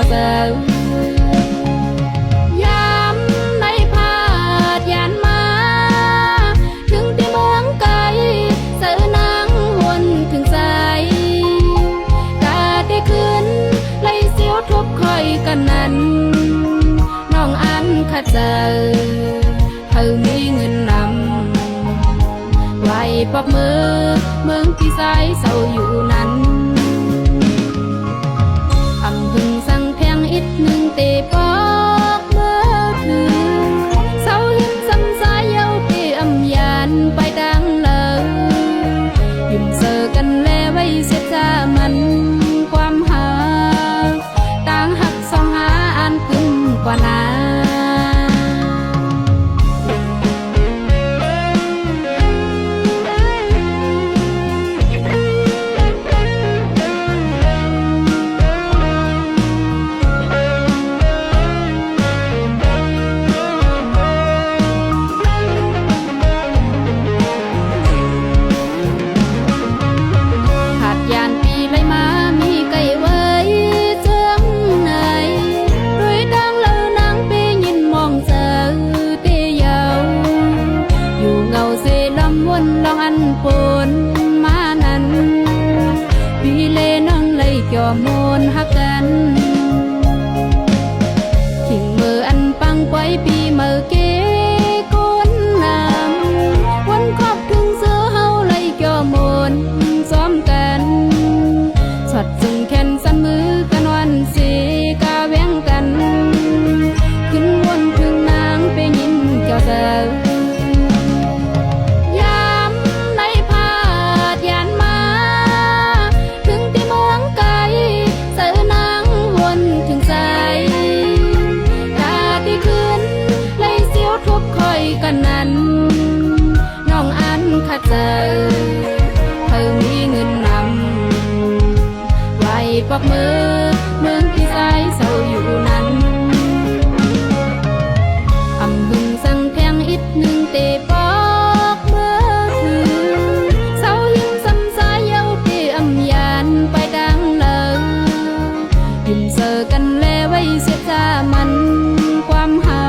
เจอยามในพาดยานมาถึงที่เมืองไกลเสือนางหวนถึงใจกาที่คืนไล่เสียวทุบคอยกันนั้นน้องอันขัดเจอเธอมีเงินนำไว้ปอบมือเมืองที่สายเศร้าอยู่นั้นอำพึงสั่งแพงอิดหนึ่งเตปอกเมื่อถือเศร้าหิมซ้ำสายเย้าเตอำยานไปดังเลยยุ่มเจอกันแลไว้เสียจามันความหาต่างหักสองหาอันขึ้นกว่านาลองอันปนมานั้นพี่เลน้องเลยเกี่ยวมนหักกันทิ้งมืออันปังไว้พี่มือเกก้นน้ำวันครอบถึงเสือเฮาเลยเกี่ยวมนซ้อมกันสอดจึงแขนสั่นมือกันวันสีกาแวงกันขึ้นวนถึงนางไปยินเกี่ยวเสือกันนั้นน้องอันขัดเจอเธอมีเงินนำไว้ปอกมือเมืองที่สายเศร้าอยู่นั้นอำพึงสั่งแพงอิดหนึ่งเตปอกเมื่อถือเศร้าหิมซ้ำสายเย้าเตอำยานไปดังเลยยิ้มเจอกันแลไว้เสียจามันความหา